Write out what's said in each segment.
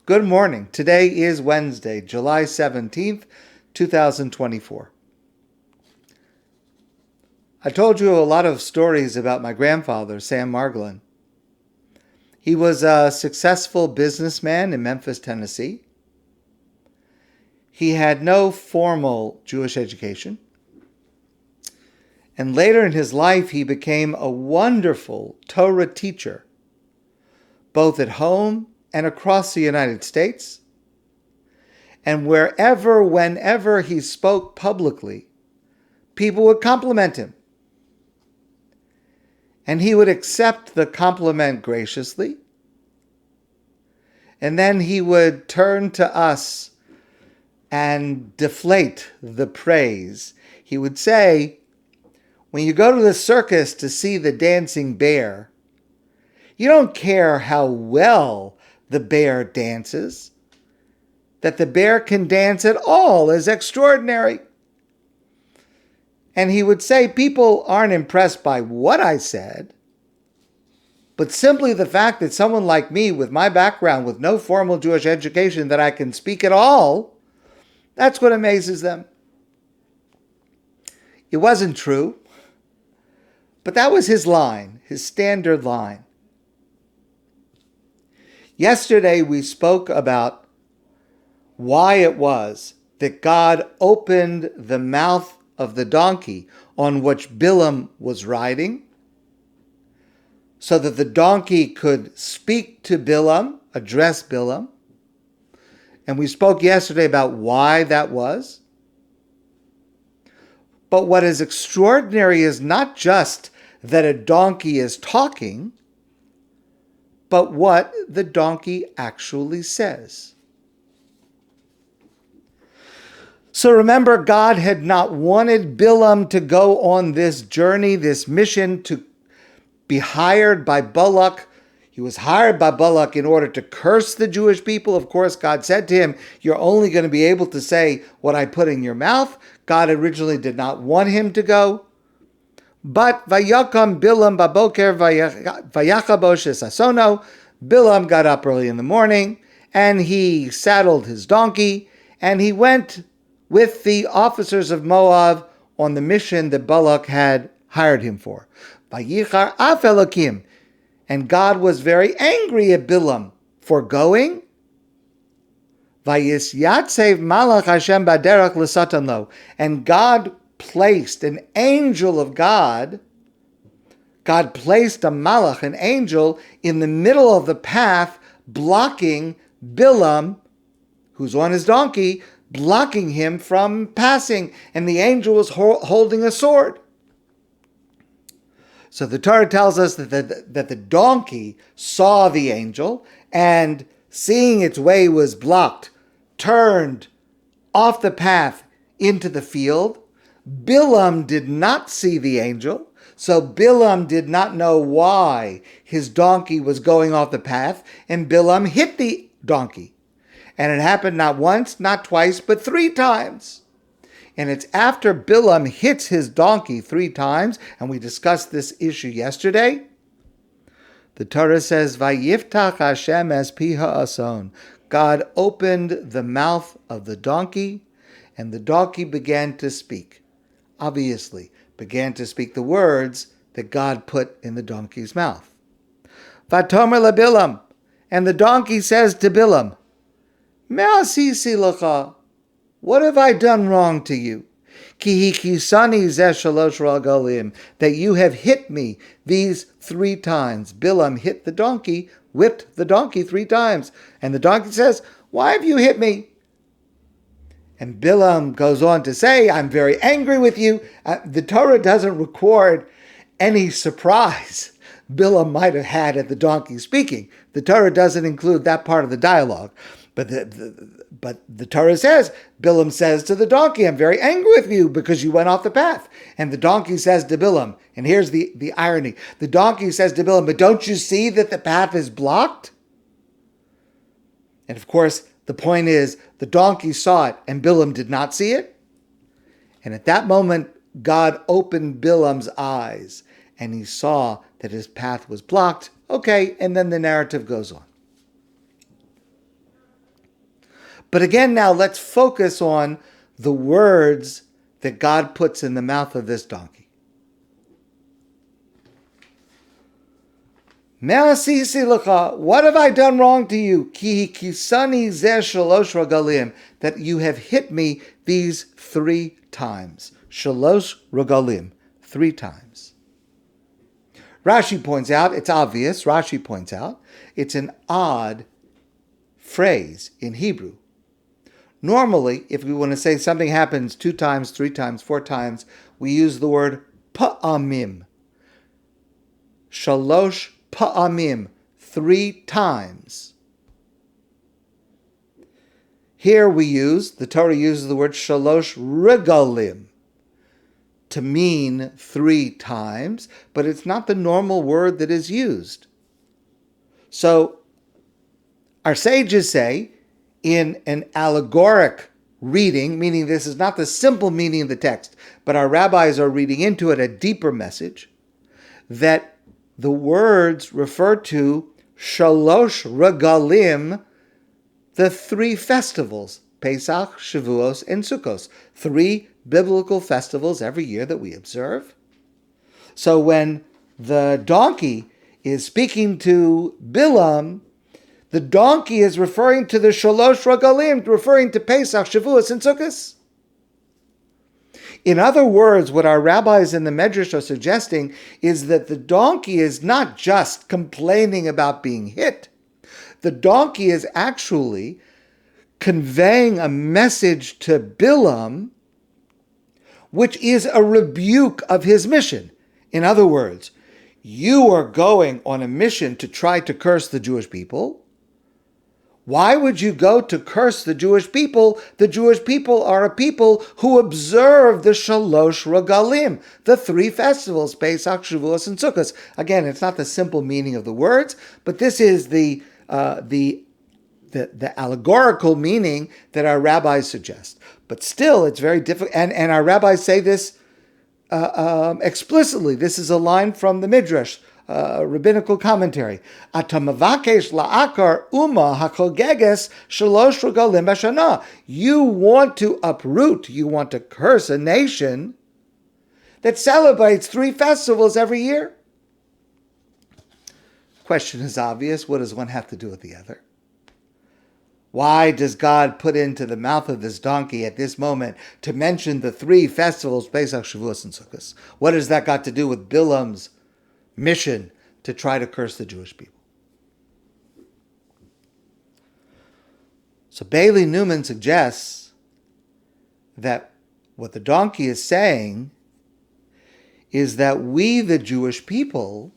Good morning. Today is Wednesday, July 17th, 2024. I told you a lot of stories about my grandfather, Sam Margolin. He was a successful businessman in Memphis, Tennessee. He had no formal Jewish education. And later in his life, he became a wonderful Torah teacher, both at home and across the United States. And whenever he spoke publicly, people would compliment him. And he would accept the compliment graciously. And then he would turn to us and deflate the praise. He would say, when you go to the circus to see the dancing bear, you don't care how well the bear dances. That the bear can dance at all is extraordinary. And he would say, people aren't impressed by what I said, but simply the fact that someone like me, with my background, with no formal Jewish education, that I can speak at all, that's what amazes them. It wasn't true, but that was his line, his standard line. Yesterday we spoke about why it was that God opened the mouth of the donkey on which Bilaam was riding, so that the donkey could speak to Bilaam, address Bilaam. And we spoke yesterday about why that was. But what is extraordinary is not just that a donkey is talking, but what the donkey actually says. So remember, God had not wanted Bilaam to go on this journey, this mission to be hired by Balak. He was hired by Balak in order to curse the Jewish people. Of course, God said to him, you're only going to be able to say what I put in your mouth. God originally did not want him to go. But Vayakam Bilaam baboker vayachabo shesasono. Bilaam got up early in the morning and he saddled his donkey and he went with the officers of Moab on the mission that Balak had hired him for. Vayichar af Elokim. And God was very angry at Bilaam for going. Vayisyatsev malach Hashem baderach l'satan lo. And God placed an angel of God placed a malach, an angel, in the middle of the path, blocking Bilaam, who's on his donkey, blocking him from passing. And the angel was holding a sword. So the Torah tells us that the donkey saw the angel and, seeing its way was blocked, turned off the path into the field. Bilaam did not see the angel, so Bilaam did not know why his donkey was going off the path, and Bilaam hit the donkey. And it happened not once, not twice, but 3 times. And it's after Bilaam hits his donkey 3 times, and we discussed this issue yesterday. The Torah says, Vayiftach Hashem es piha ason. God opened the mouth of the donkey, and the donkey began to speak. Obviously, began to speak the words that God put in the donkey's mouth. Vatomer la Bilaam. And the donkey says to Bilaam, Me'asisi lecha. What have I done wrong to you? Ki hikisani zeh shalosh ragalim, that you have hit me these 3 times. Bilaam hit the donkey, whipped the donkey 3 times. And the donkey says, why have you hit me? And Bilaam goes on to say, I'm very angry with you. The Torah doesn't record any surprise Bilaam might have had at the donkey speaking. The Torah doesn't include that part of the dialogue. But the Torah says, Bilaam says to the donkey, I'm very angry with you because you went off the path. And the donkey says to Bilaam, and here's the irony, the donkey says to Bilaam, but don't you see that the path is blocked? And of course, the point is, the donkey saw it and Bilaam did not see it. And at that moment, God opened Bilaam's eyes and he saw that his path was blocked. Okay, and then the narrative goes on. But again, now let's focus on the words that God puts in the mouth of this donkey. What have I done wrong to you? Ki kisani zeh shalosh regalim, that you have hit me these 3 times. Shalosh regalim, 3 times. Rashi points out, it's obvious, Rashi points out, it's an odd phrase in Hebrew. Normally, if we want to say something happens 2 times, 3 times, 4 times, we use the word pa'amim. Shalosh pa'amim, 3 times. Here the Torah uses the word shalosh regalim to mean 3 times, but it's not the normal word that is used. So, our sages say, in an allegoric reading, meaning this is not the simple meaning of the text, but our rabbis are reading into it a deeper message, that the words refer to shalosh regalim, the 3 festivals, Pesach, Shavuos, and Sukkos, 3 biblical festivals every year that we observe. So when the donkey is speaking to Bilaam, the donkey is referring to the shalosh regalim, referring to Pesach, Shavuos, and Sukkos. In other words, what our rabbis in the Medrash are suggesting is that the donkey is not just complaining about being hit. The donkey is actually conveying a message to Bilaam, which is a rebuke of his mission. In other words, you are going on a mission to try to curse the Jewish people. Why would you go to curse the Jewish people? The Jewish people are a people who observe the Shalosh Regalim, the 3 festivals, Pesach, Shavuos, and Sukkot. Again, it's not the simple meaning of the words, but this is the allegorical meaning that our rabbis suggest. But still, it's very difficult, and our rabbis say this explicitly. This is a line from the Midrash, rabbinical commentary. Atamavakesh la'akar uma hachogeges shalosh regalim b'shana. You want to uproot, you want to curse a nation that celebrates 3 festivals every year. Question is obvious. What does one have to do with the other? Why does God put into the mouth of this donkey at this moment to mention the 3 festivals, Pesach, Shavuos, and Sukkot? What has that got to do with Bilaam's mission to try to curse the Jewish people? So Bailey Newman suggests that what the donkey is saying is that we, the Jewish people,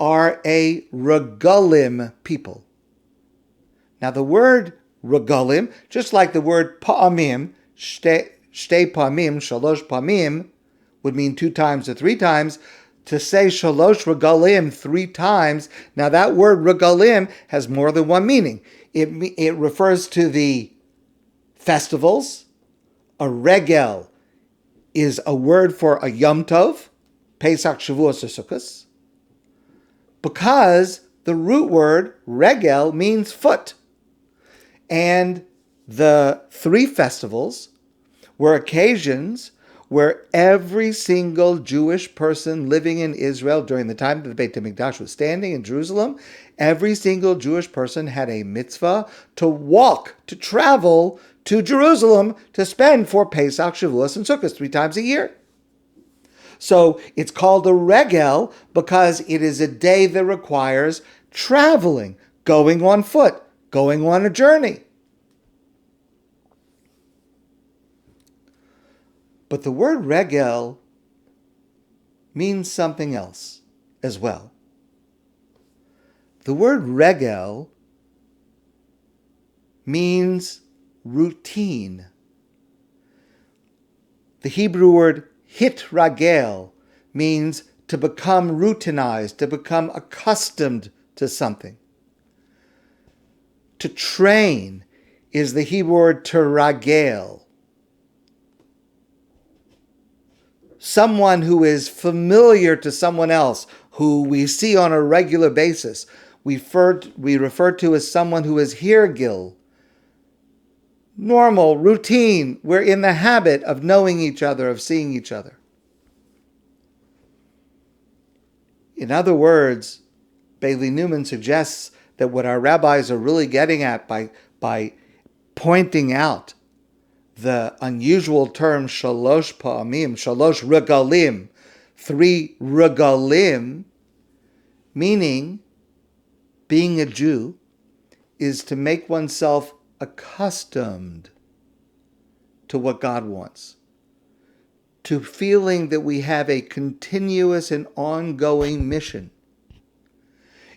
are a regalim people. Now the word regalim, just like the word pa'amim, shtei pa'amim, shalosh pa'amim, would mean 2 times or 3 times. To say shalosh regalim 3 times, now that word regalim has more than one meaning. It refers to the festivals. A regel is a word for a Yom Tov, Pesach, Shavuos, or Sukkos, because the root word regel means foot. And the 3 festivals were occasions where every single Jewish person living in Israel during the time that the Beit HaMikdash was standing in Jerusalem, every single Jewish person had a mitzvah to walk, to travel to Jerusalem to spend for Pesach, Shavuos, and Sukkot 3 times a year. So it's called a regel because it is a day that requires traveling, going on foot, going on a journey. But the word regel means something else as well. The word regel means routine. The Hebrew word hitragel means to become routinized, to become accustomed to something. To train is the Hebrew word teragel. Someone who is familiar to someone else, who we see on a regular basis, we refer to as someone who is hirgil, normal, routine. We're in the habit of knowing each other, of seeing each other. In other words, Bailey Newman suggests that what our rabbis are really getting at by pointing out the unusual term shalosh pa'amim, shalosh regalim, 3 regalim, meaning being a Jew is to make oneself accustomed to what God wants, to feeling that we have a continuous and ongoing mission.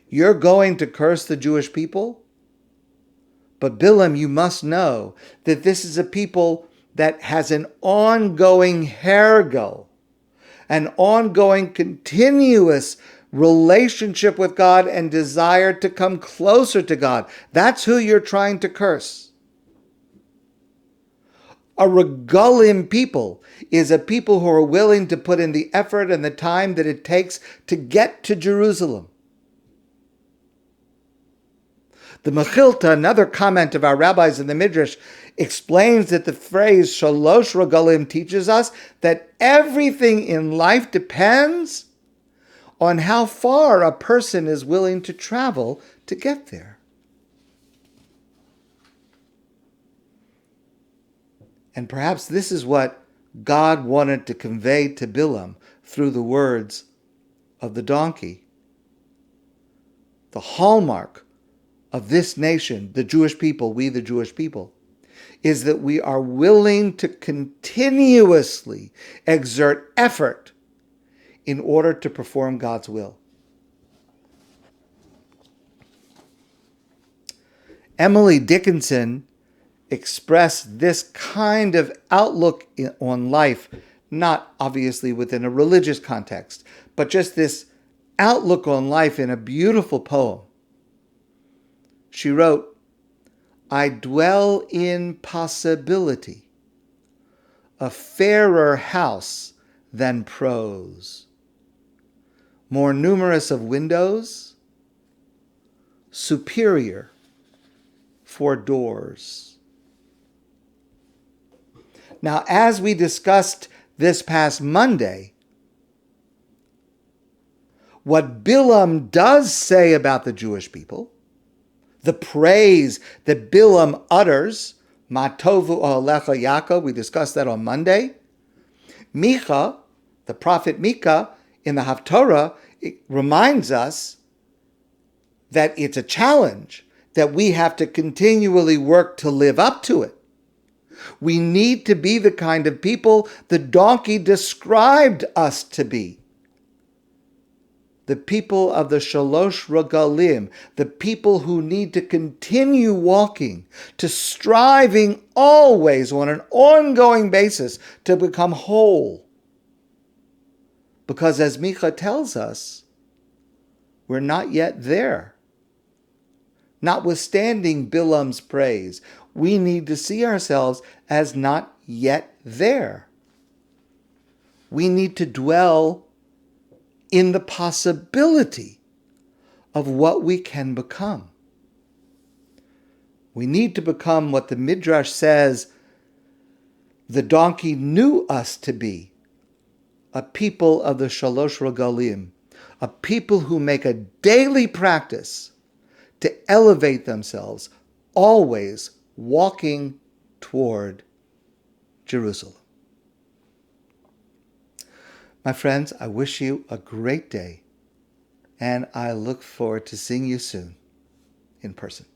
You're going to curse the Jewish people, but Bilaam, you must know that this is a people that has an ongoing hergel, an ongoing continuous relationship with God and desire to come closer to God. That's who you're trying to curse. A regalim people is a people who are willing to put in the effort and the time that it takes to get to Jerusalem. The McGill, another comment of our rabbis in the Midrash, explains that the phrase shalosh regalim teaches us that everything in life depends on how far a person is willing to travel to get there. And perhaps this is what God wanted to convey to Bilaam through the words of the donkey. The hallmark of this nation, the Jewish people, we the Jewish people, is that we are willing to continuously exert effort in order to perform God's will. Emily Dickenson expressed this kind of outlook on life, not obviously within a religious context, but just this outlook on life in a beautiful poem. She wrote, "I dwell in possibility, a fairer house than prose, more numerous of windows, superior for doors." Now, as we discussed this past Monday, what Bilaam does say about the Jewish people, the praise that Bilaam utters, Matovu Ohalecha Yaakov, we discussed that on Monday. Micha, the prophet Micah, in the Haftorah, it reminds us that it's a challenge, that we have to continually work to live up to it. We need to be the kind of people the donkey described us to be. The people of the Shalosh Regalim, the people who need to continue walking, to striving always on an ongoing basis to become whole. Because as Micha tells us, we're not yet there. Notwithstanding Bilaam's praise, we need to see ourselves as not yet there. We need to dwell in the possibility of what we can become. We need to become what the Midrash says the donkey knew us to be, a people of the Shalosh Regalim, a people who make a daily practice to elevate themselves, always walking toward Jerusalem. My friends, I wish you a great day, and I look forward to seeing you soon in person.